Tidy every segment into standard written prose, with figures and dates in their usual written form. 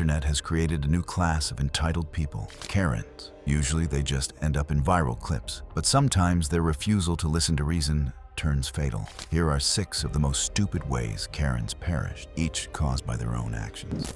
internet has created a new class of entitled people, Karens. Usually they just end up in viral clips, but sometimes their refusal to listen to reason turns fatal. Here are 6 of the most stupid ways Karens perished, each caused by their own actions.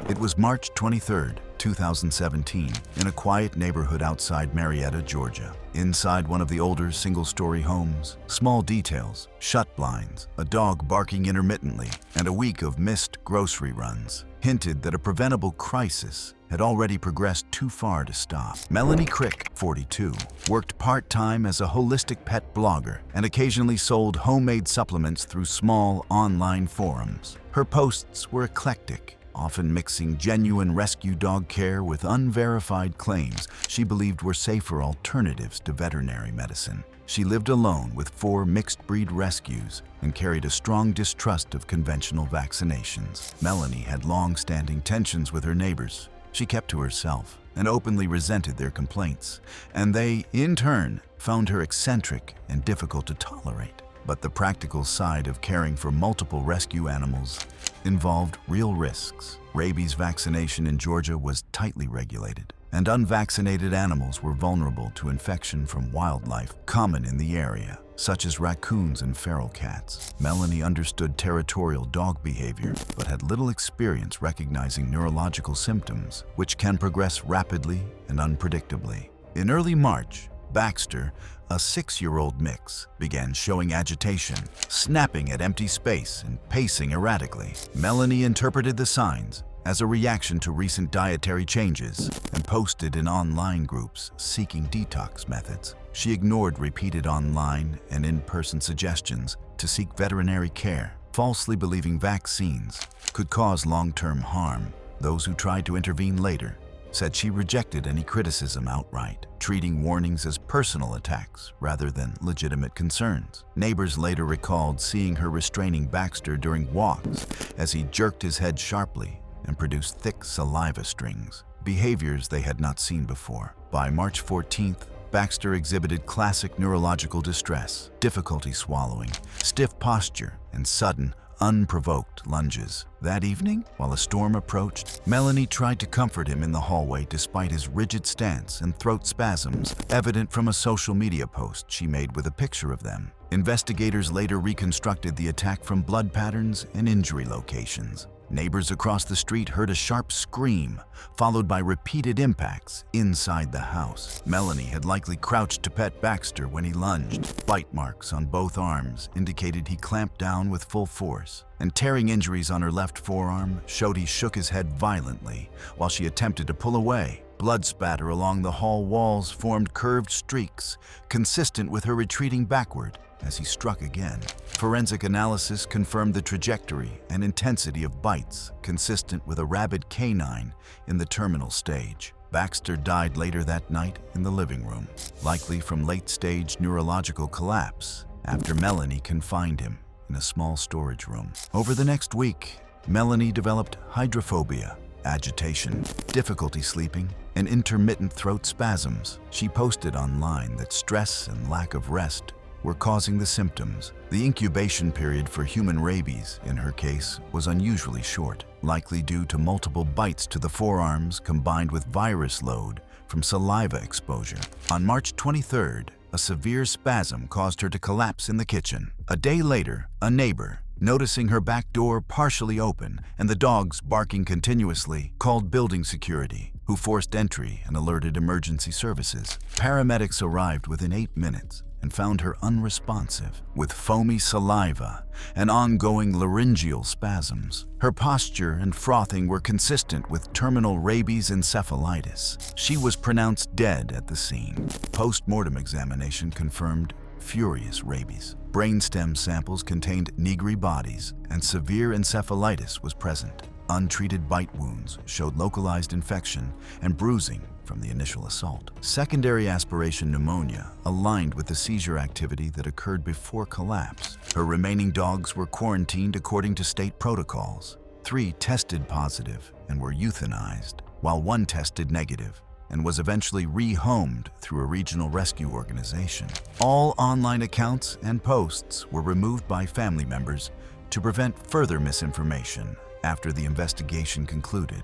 It was March 23, 2017, in a quiet neighborhood outside Marietta, Georgia. Inside one of the older single-story homes, small details, shut blinds, a dog barking intermittently, and a week of missed grocery runs hinted that a preventable crisis had already progressed too far to stop. Melanie Crick, 42, worked part-time as a holistic pet blogger and occasionally sold homemade supplements through small online forums. Her posts were eclectic, often mixing genuine rescue dog care with unverified claims she believed were safer alternatives to veterinary medicine. She lived alone with 4 mixed-breed rescues and carried a strong distrust of conventional vaccinations. Melanie had long-standing tensions with her neighbors. She kept to herself and openly resented their complaints, and they, in turn, found her eccentric and difficult to tolerate. But the practical side of caring for multiple rescue animals involved real risks. Rabies vaccination in Georgia was tightly regulated, and unvaccinated animals were vulnerable to infection from wildlife common in the area, such as raccoons and feral cats. Melanie understood territorial dog behavior, but had little experience recognizing neurological symptoms, which can progress rapidly and unpredictably. In early March, Baxter, a 6-year-old mix, began showing agitation, snapping at empty space and pacing erratically. Melanie interpreted the signs as a reaction to recent dietary changes and posted in online groups seeking detox methods. She ignored repeated online and in-person suggestions to seek veterinary care, falsely believing vaccines could cause long-term harm. Those who tried to intervene later said she rejected any criticism outright, treating warnings as personal attacks rather than legitimate concerns. Neighbors later recalled seeing her restraining Baxter during walks as he jerked his head sharply and produced thick saliva strings, behaviors they had not seen before. By March 14th, Baxter exhibited classic neurological distress, difficulty swallowing, stiff posture, and sudden, unprovoked lunges. That evening, while a storm approached, Melanie tried to comfort him in the hallway despite his rigid stance and throat spasms, evident from a social media post she made with a picture of them. Investigators later reconstructed the attack from blood patterns and injury locations. Neighbors across the street heard a sharp scream, followed by repeated impacts inside the house. Melanie had likely crouched to pet Baxter when he lunged. Bite marks on both arms indicated he clamped down with full force, and tearing injuries on her left forearm showed he shook his head violently while she attempted to pull away. Blood spatter along the hall walls formed curved streaks, consistent with her retreating backward as he struck again. Forensic analysis confirmed the trajectory and intensity of bites, consistent with a rabid canine in the terminal stage. Baxter died later that night in the living room, likely from late-stage neurological collapse, after Melanie confined him in a small storage room. Over the next week, Melanie developed hydrophobia, agitation, difficulty sleeping, and intermittent throat spasms. She posted online that stress and lack of rest were causing the symptoms. The incubation period for human rabies, in her case, was unusually short, likely due to multiple bites to the forearms combined with virus load from saliva exposure. On March 23rd, a severe spasm caused her to collapse in the kitchen. A day later, a neighbor, noticing her back door partially open and the dogs barking continuously, called building security, who forced entry and alerted emergency services. Paramedics arrived within 8 minutes and found her unresponsive, with foamy saliva and ongoing laryngeal spasms. Her posture and frothing were consistent with terminal rabies encephalitis. She was pronounced dead at the scene. Post-mortem examination confirmed furious rabies. Brainstem samples contained Negri bodies, and severe encephalitis was present. Untreated bite wounds showed localized infection and bruising from the initial assault. Secondary aspiration pneumonia aligned with the seizure activity that occurred before collapse. Her remaining dogs were quarantined according to state protocols. 3 tested positive and were euthanized, while 1 tested negative and was eventually rehomed through a regional rescue organization. All online accounts and posts were removed by family members to prevent further misinformation after the investigation concluded.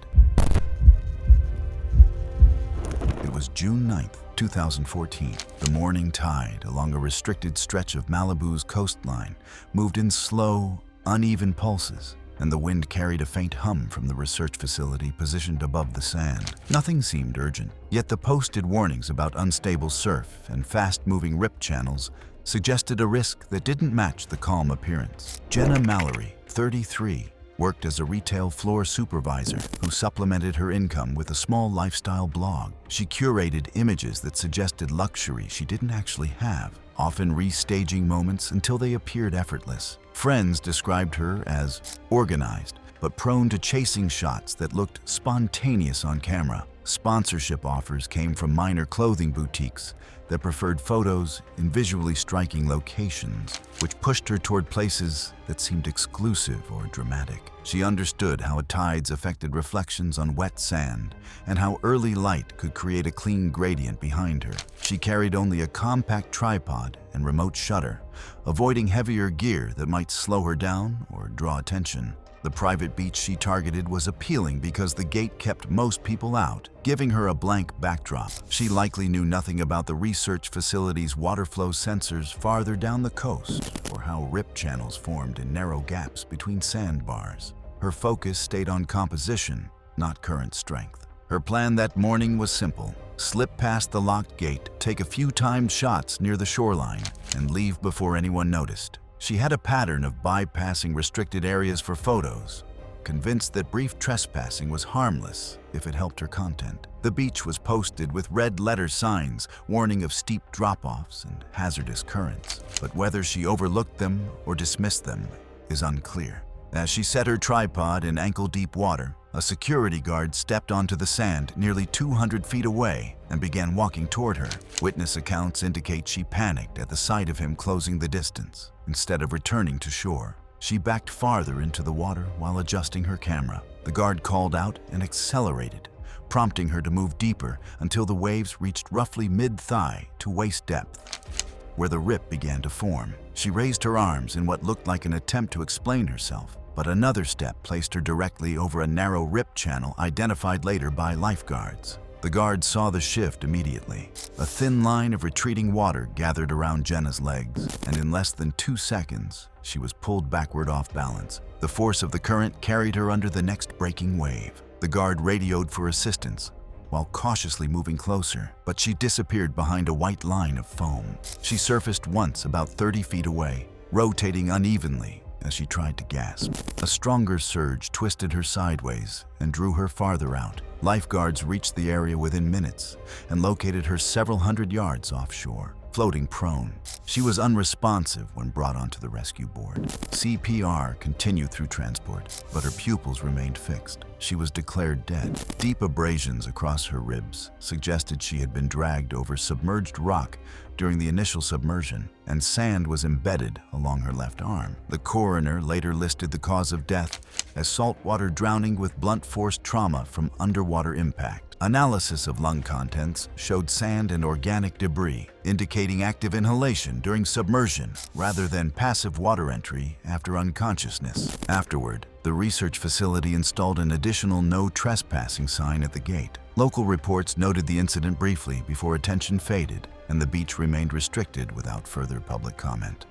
It was June 9th, 2014. The morning tide along a restricted stretch of Malibu's coastline moved in slow, uneven pulses, and the wind carried a faint hum from the research facility positioned above the sand. Nothing seemed urgent, yet the posted warnings about unstable surf and fast-moving rip channels suggested a risk that didn't match the calm appearance. Jenna Mallory, 33, worked as a retail floor supervisor who supplemented her income with a small lifestyle blog. She curated images that suggested luxury she didn't actually have, often restaging moments until they appeared effortless. Friends described her as organized, but prone to chasing shots that looked spontaneous on camera. Sponsorship offers came from minor clothing boutiques that preferred photos in visually striking locations, which pushed her toward places that seemed exclusive or dramatic. She understood how tides affected reflections on wet sand and how early light could create a clean gradient behind her. She carried only a compact tripod and remote shutter, avoiding heavier gear that might slow her down or draw attention. The private beach she targeted was appealing because the gate kept most people out, giving her a blank backdrop. She likely knew nothing about the research facility's water flow sensors farther down the coast or how rip channels formed in narrow gaps between sandbars. Her focus stayed on composition, not current strength. Her plan that morning was simple: slip past the locked gate, take a few timed shots near the shoreline, and leave before anyone noticed. She had a pattern of bypassing restricted areas for photos, convinced that brief trespassing was harmless if it helped her content. The beach was posted with red letter signs warning of steep drop-offs and hazardous currents, but whether she overlooked them or dismissed them is unclear. As she set her tripod in ankle-deep water, a security guard stepped onto the sand nearly 200 feet away and began walking toward her. Witness accounts indicate she panicked at the sight of him closing the distance. Instead of returning to shore, she backed farther into the water while adjusting her camera. The guard called out and accelerated, prompting her to move deeper until the waves reached roughly mid-thigh to waist depth, where the rip began to form. She raised her arms in what looked like an attempt to explain herself, but another step placed her directly over a narrow rip channel identified later by lifeguards. The guard saw the shift immediately. A thin line of retreating water gathered around Jenna's legs, and in less than 2 seconds, she was pulled backward off balance. The force of the current carried her under the next breaking wave. The guard radioed for assistance while cautiously moving closer, but she disappeared behind a white line of foam. She surfaced once about 30 feet away, rotating unevenly as she tried to gasp. A stronger surge twisted her sideways and drew her farther out. Lifeguards reached the area within minutes and located her several hundred yards offshore, floating prone. She was unresponsive when brought onto the rescue board. CPR continued through transport, but her pupils remained fixed. She was declared dead. Deep abrasions across her ribs suggested she had been dragged over submerged rock during the initial submersion, and sand was embedded along her left arm. The coroner later listed the cause of death as saltwater drowning with blunt force trauma from underwater impact. Analysis of lung contents showed sand and organic debris, indicating active inhalation during submersion rather than passive water entry after unconsciousness. Afterward, the research facility installed an additional no trespassing sign at the gate. Local reports noted the incident briefly before attention faded, and the beach remained restricted without further public comment.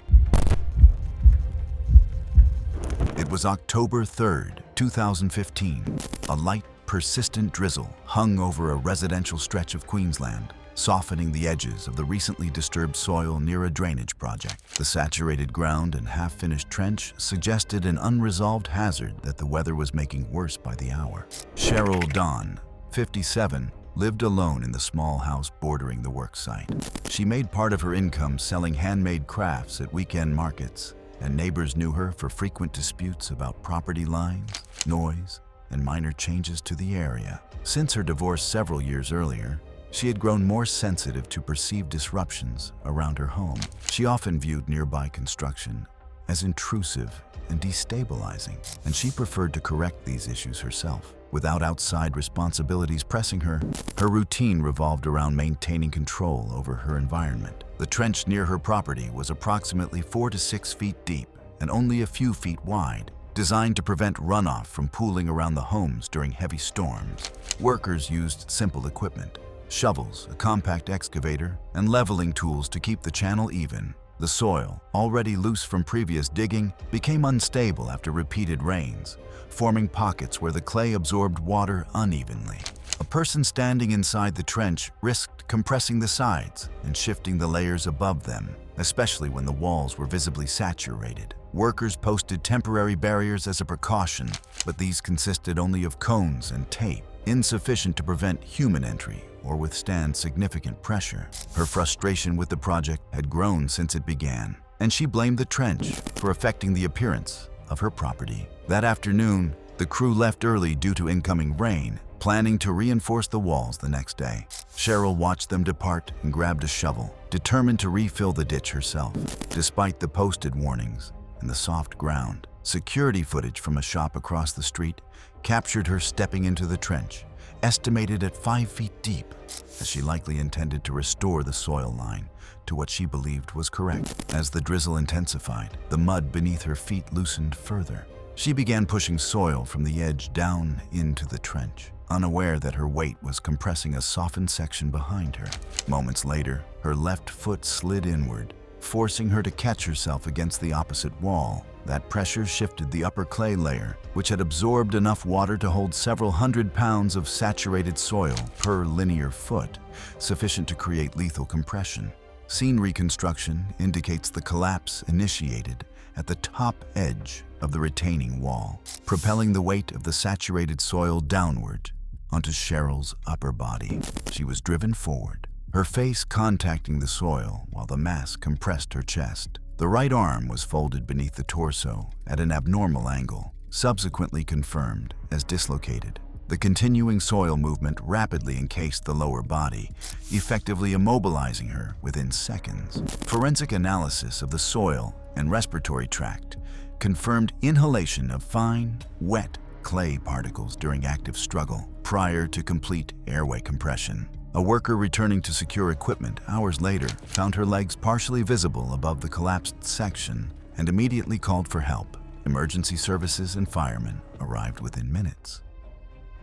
It was October 3rd, 2015. A light, persistent drizzle hung over a residential stretch of Queensland, softening the edges of the recently disturbed soil near a drainage project. The saturated ground and half-finished trench suggested an unresolved hazard that the weather was making worse by the hour. Cheryl Dawn, 57, lived alone in the small house bordering the work site. She made part of her income selling handmade crafts at weekend markets, and neighbors knew her for frequent disputes about property lines, noise, and minor changes to the area. Since her divorce several years earlier, she had grown more sensitive to perceived disruptions around her home. She often viewed nearby construction as intrusive and destabilizing, and she preferred to correct these issues herself. Without outside responsibilities pressing her, her routine revolved around maintaining control over her environment. The trench near her property was approximately 4 to 6 feet deep and only a few feet wide, designed to prevent runoff from pooling around the homes during heavy storms. Workers used simple equipment: shovels, a compact excavator, and leveling tools to keep the channel even. The soil, already loose from previous digging, became unstable after repeated rains, forming pockets where the clay absorbed water unevenly. A person standing inside the trench risked compressing the sides and shifting the layers above them, especially when the walls were visibly saturated. Workers posted temporary barriers as a precaution, but these consisted only of cones and tape, insufficient to prevent human entry or withstand significant pressure. Her frustration with the project had grown since it began, and she blamed the trench for affecting the appearance of her property. That afternoon, the crew left early due to incoming rain, planning to reinforce the walls the next day. Cheryl watched them depart and grabbed a shovel, determined to refill the ditch herself. Despite the posted warnings and the soft ground, security footage from a shop across the street captured her stepping into the trench, estimated at 5 feet deep, as she likely intended to restore the soil line to what she believed was correct. As the drizzle intensified, the mud beneath her feet loosened further. She began pushing soil from the edge down into the trench, unaware that her weight was compressing a softened section behind her. Moments later, her left foot slid inward, forcing her to catch herself against the opposite wall. That pressure shifted the upper clay layer, which had absorbed enough water to hold several hundred pounds of saturated soil per linear foot, sufficient to create lethal compression. Scene reconstruction indicates the collapse initiated at the top edge of the retaining wall, propelling the weight of the saturated soil downward onto Cheryl's upper body. She was driven forward, her face contacting the soil while the mass compressed her chest. The right arm was folded beneath the torso at an abnormal angle, subsequently confirmed as dislocated. The continuing soil movement rapidly encased the lower body, effectively immobilizing her within seconds. Forensic analysis of the soil and respiratory tract confirmed inhalation of fine, wet clay particles during active struggle prior to complete airway compression. A worker returning to secure equipment hours later found her legs partially visible above the collapsed section and immediately called for help. Emergency services and firemen arrived within minutes.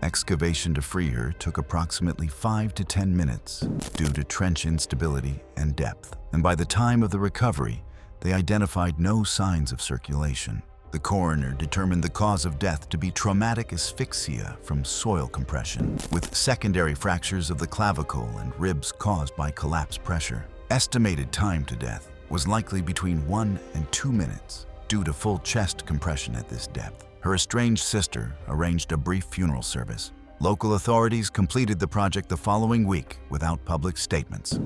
Excavation to free her took approximately 5 to 10 minutes due to trench instability and depth, and by the time of the recovery, they identified no signs of circulation. The coroner determined the cause of death to be traumatic asphyxia from soil compression, with secondary fractures of the clavicle and ribs caused by collapse pressure. Estimated time to death was likely between 1 and 2 minutes due to full chest compression at this depth. Her estranged sister arranged a brief funeral service. Local authorities completed the project the following week without public statements.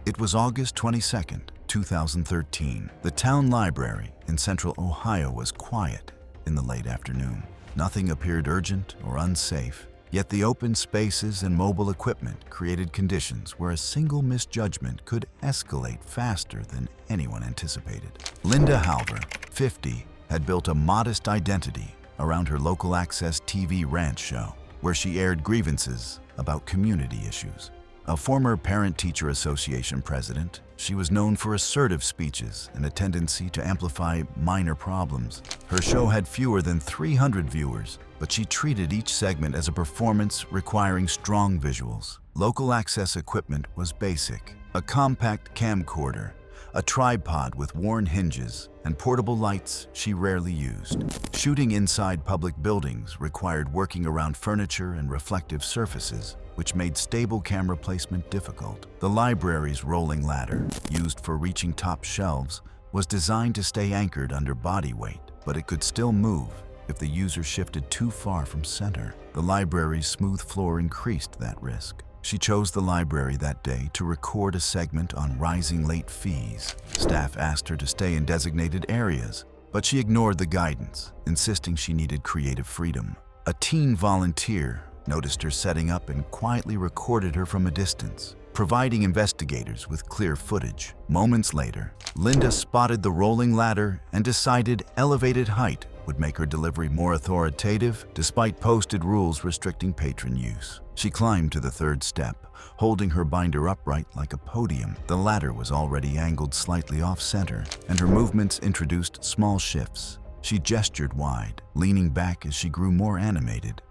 It was August 22nd, 2013. The town library in central Ohio was quiet in the late afternoon. Nothing appeared urgent or unsafe, yet the open spaces and mobile equipment created conditions where a single misjudgment could escalate faster than anyone anticipated. Linda Halver, 50, had built a modest identity around her local access TV ranch show, where she aired grievances about community issues. A former Parent-Teacher Association president, she was known for assertive speeches and a tendency to amplify minor problems. Her show had fewer than 300 viewers, but she treated each segment as a performance requiring strong visuals. Local access equipment was basic: a compact camcorder, a tripod with worn hinges, and portable lights she rarely used. Shooting inside public buildings required working around furniture and reflective surfaces, which made stable camera placement difficult. The library's rolling ladder, used for reaching top shelves, was designed to stay anchored under body weight, but it could still move if the user shifted too far from center. The library's smooth floor increased that risk. She chose the library that day to record a segment on rising late fees. Staff asked her to stay in designated areas, but she ignored the guidance, insisting she needed creative freedom. A teen volunteer noticed her setting up and quietly recorded her from a distance, providing investigators with clear footage. Moments later, Linda spotted the rolling ladder and decided elevated height would make her delivery more authoritative, despite posted rules restricting patron use. She climbed to the third step, holding her binder upright like a podium. The ladder was already angled slightly off-center, and her movements introduced small shifts. She gestured wide, leaning back as she grew more animated,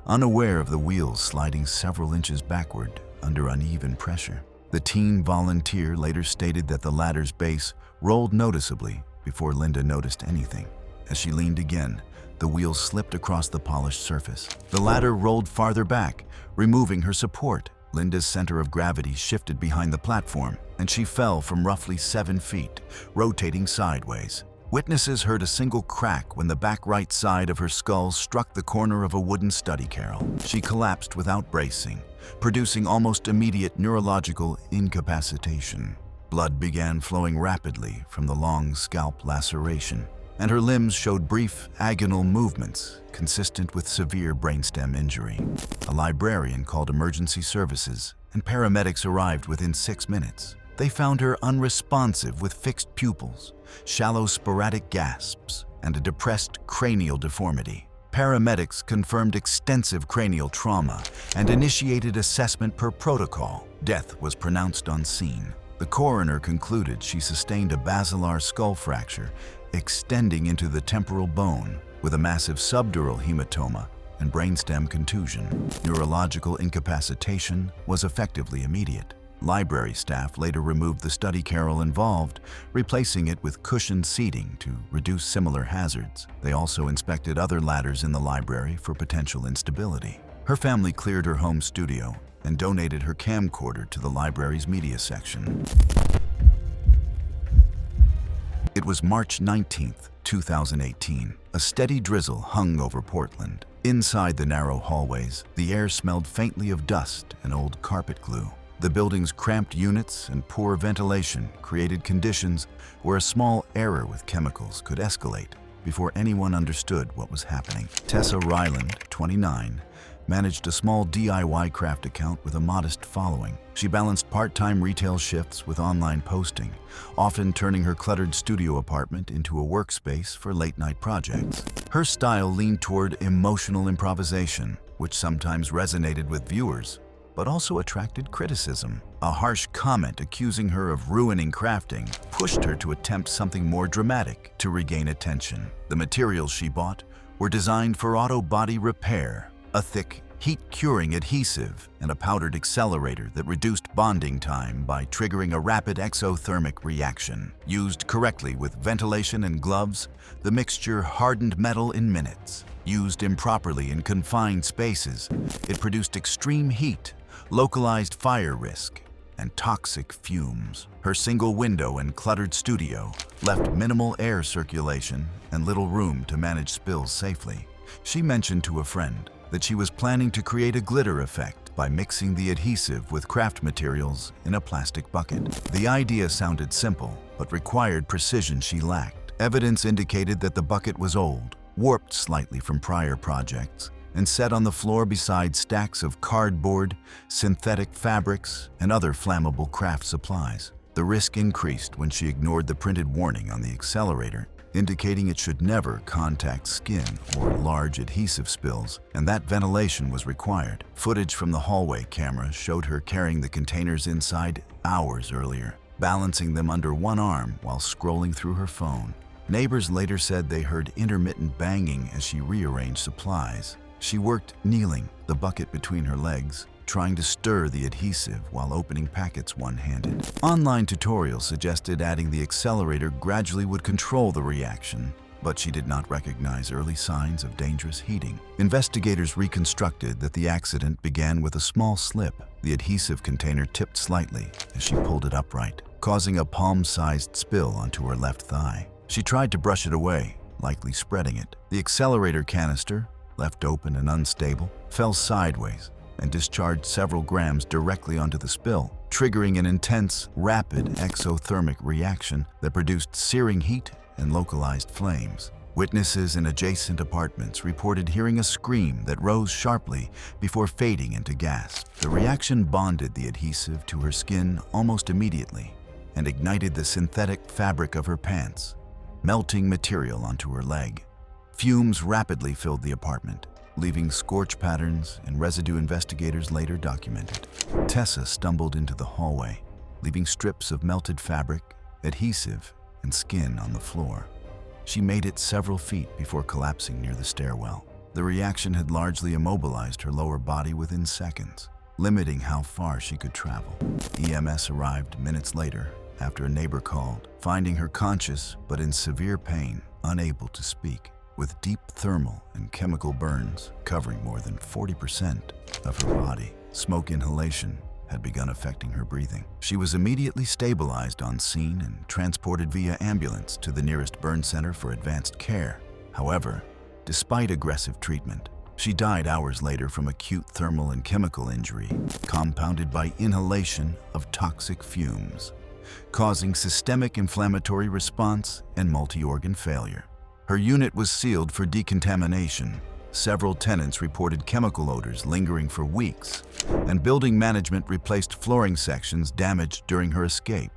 unaware of the wheels sliding several inches backward under uneven pressure. The teen volunteer later stated that the ladder's base rolled noticeably before Linda noticed anything. As she leaned again, the wheels slipped across the polished surface. The ladder rolled farther back, removing her support. Linda's center of gravity shifted behind the platform, and she fell from roughly 7 feet, rotating sideways. Witnesses heard a single crack when the back right side of her skull struck the corner of a wooden study carrel. She collapsed without bracing, producing almost immediate neurological incapacitation. Blood began flowing rapidly from the long scalp laceration, and her limbs showed brief, agonal movements consistent with severe brainstem injury. A librarian called emergency services, and paramedics arrived within 6 minutes. They found her unresponsive with fixed pupils, shallow sporadic gasps, and a depressed cranial deformity. Paramedics confirmed extensive cranial trauma and initiated assessment per protocol. Death was pronounced on scene. The coroner concluded she sustained a basilar skull fracture extending into the temporal bone with a massive subdural hematoma and brainstem contusion. Neurological incapacitation was effectively immediate. Library staff later removed the study carrel involved, replacing it with cushioned seating to reduce similar hazards. They also inspected other ladders in the library for potential instability. Her family cleared her home studio and donated her camcorder to the library's media section. It was March 19, 2018. A steady drizzle hung over Portland. Inside the narrow hallways, the air smelled faintly of dust and old carpet glue. The building's cramped units and poor ventilation created conditions where a small error with chemicals could escalate before anyone understood what was happening. Tessa Ryland, 29, managed a small DIY craft account with a modest following. She balanced part-time retail shifts with online posting, often turning her cluttered studio apartment into a workspace for late-night projects. Her style leaned toward emotional improvisation, which sometimes resonated with viewers, but also attracted criticism. A harsh comment accusing her of ruining crafting pushed her to attempt something more dramatic to regain attention. The materials she bought were designed for auto body repair, a thick, heat-curing adhesive, and a powdered accelerator that reduced bonding time by triggering a rapid exothermic reaction. Used correctly with ventilation and gloves, the mixture hardened metal in minutes. Used improperly in confined spaces, it produced extreme heat, localized fire risk, and toxic fumes. Her single window and cluttered studio left minimal air circulation and little room to manage spills safely. She mentioned to a friend that she was planning to create a glitter effect by mixing the adhesive with craft materials in a plastic bucket. The idea sounded simple, but required precision she lacked. Evidence indicated that the bucket was old, warped slightly from prior projects, and set on the floor beside stacks of cardboard, synthetic fabrics, and other flammable craft supplies. The risk increased when she ignored the printed warning on the accelerator, indicating it should never contact skin or large adhesive spills, and that ventilation was required. Footage from the hallway camera showed her carrying the containers inside hours earlier, balancing them under one arm while scrolling through her phone. Neighbors later said they heard intermittent banging as she rearranged supplies. She worked kneeling, the bucket between her legs, trying to stir the adhesive while opening packets one-handed. Online tutorials suggested adding the accelerator gradually would control the reaction, but she did not recognize early signs of dangerous heating. Investigators reconstructed that the accident began with a small slip. The adhesive container tipped slightly as she pulled it upright, causing a palm-sized spill onto her left thigh. She tried to brush it away, likely spreading it. The accelerator canister, left open and unstable, fell sideways and discharged several grams directly onto the spill, triggering an intense, rapid exothermic reaction that produced searing heat and localized flames. Witnesses in adjacent apartments reported hearing a scream that rose sharply before fading into gasps. The reaction bonded the adhesive to her skin almost immediately and ignited the synthetic fabric of her pants, melting material onto her leg. Fumes rapidly filled the apartment, leaving scorch patterns and residue investigators later documented. Tessa stumbled into the hallway, leaving strips of melted fabric, adhesive, and skin on the floor. She made it several feet before collapsing near the stairwell. The reaction had largely immobilized her lower body within seconds, limiting how far she could travel. EMS arrived minutes later after a neighbor called, finding her conscious but in severe pain, unable to speak, with deep thermal and chemical burns covering more than 40% of her body. Smoke inhalation had begun affecting her breathing. She was immediately stabilized on scene and transported via ambulance to the nearest burn center for advanced care. However, despite aggressive treatment, she died hours later from acute thermal and chemical injury, compounded by inhalation of toxic fumes, causing systemic inflammatory response and multi-organ failure. Her unit was sealed for decontamination. Several tenants reported chemical odors lingering for weeks, and building management replaced flooring sections damaged during her escape.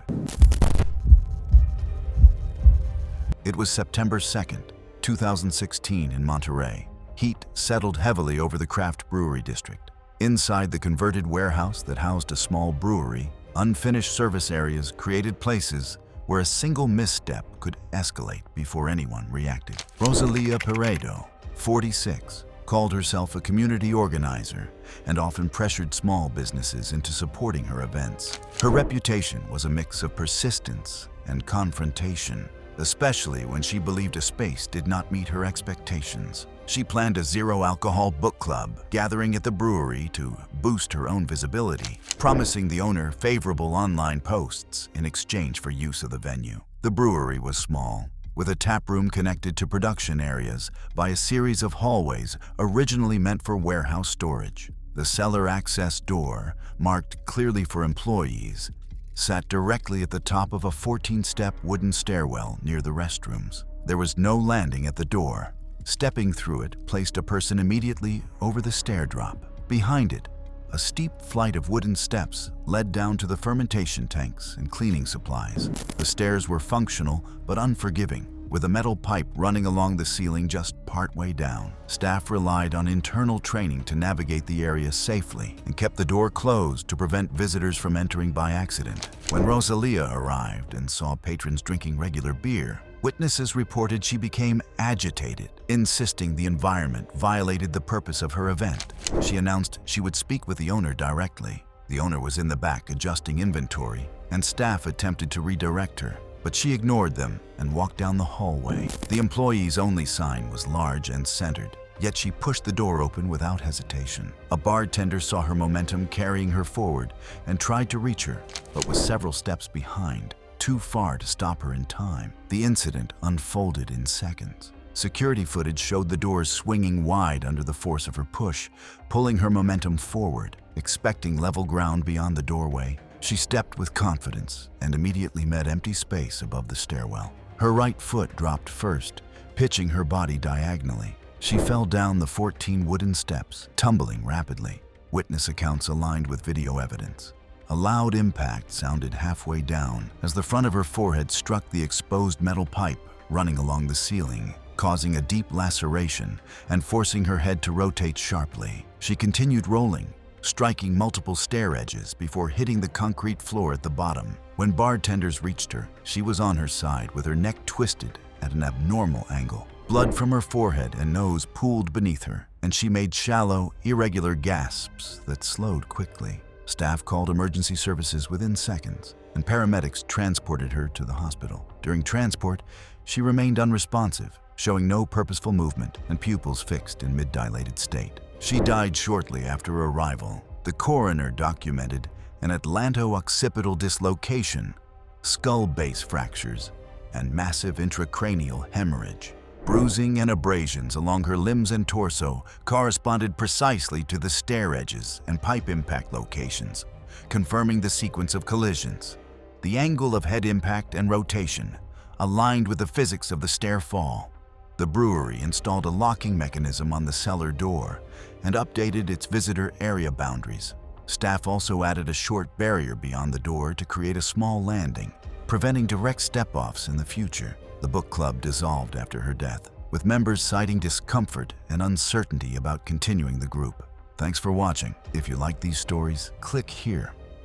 It was September 2nd, 2016 in Monterey. Heat settled heavily over the craft brewery district. Inside the converted warehouse that housed a small brewery, unfinished service areas created places where a single misstep could escalate before anyone reacted. Rosalia Peredo, 46, called herself a community organizer and often pressured small businesses into supporting her events. Her reputation was a mix of persistence and confrontation, especially when she believed a space did not meet her expectations. She planned a zero-alcohol book club, gathering at the brewery to boost her own visibility, promising the owner favorable online posts in exchange for use of the venue. The brewery was small, with a tap room connected to production areas by a series of hallways originally meant for warehouse storage. The cellar access door, marked clearly for employees, sat directly at the top of a 14-step wooden stairwell near the restrooms. There was no landing at the door. Stepping through it placed a person immediately over the stair drop. Behind it, a steep flight of wooden steps led down to the fermentation tanks and cleaning supplies. The stairs were functional but unforgiving, with a metal pipe running along the ceiling just partway down. Staff relied on internal training to navigate the area safely and kept the door closed to prevent visitors from entering by accident. When Rosalia arrived and saw patrons drinking regular beer, witnesses reported she became agitated, insisting the environment violated the purpose of her event. She announced she would speak with the owner directly. The owner was in the back adjusting inventory, and staff attempted to redirect her, but she ignored them and walked down the hallway. The employees only sign was large and centered, yet she pushed the door open without hesitation. A bartender saw her momentum carrying her forward and tried to reach her, but was several steps behind, too far to stop her in time. The incident unfolded in seconds. Security footage showed the doors swinging wide under the force of her push, pulling her momentum forward. Expecting level ground beyond the doorway, she stepped with confidence and immediately met empty space above the stairwell. Her right foot dropped first, pitching her body diagonally. She fell down the 14 wooden steps, tumbling rapidly. Witness accounts aligned with video evidence. A loud impact sounded halfway down as the front of her forehead struck the exposed metal pipe running along the ceiling, causing a deep laceration and forcing her head to rotate sharply. She continued rolling, striking multiple stair edges before hitting the concrete floor at the bottom. When bartenders reached her, she was on her side with her neck twisted at an abnormal angle. Blood from her forehead and nose pooled beneath her, and she made shallow, irregular gasps that slowed quickly. Staff called emergency services within seconds, and paramedics transported her to the hospital. During transport, she remained unresponsive, showing no purposeful movement and pupils fixed in mid-dilated state. She died shortly after arrival. The coroner documented an atlanto-occipital dislocation, skull base fractures, and massive intracranial hemorrhage. Bruising and abrasions along her limbs and torso corresponded precisely to the stair edges and pipe impact locations, confirming the sequence of collisions. The angle of head impact and rotation aligned with the physics of the stair fall. The brewery installed a locking mechanism on the cellar door and updated its visitor area boundaries. Staff also added a short barrier beyond the door to create a small landing, preventing direct step-offs in the future. The book club dissolved after her death. with members citing discomfort and uncertainty about continuing the group. Thanks for watching. If you like these stories, click here.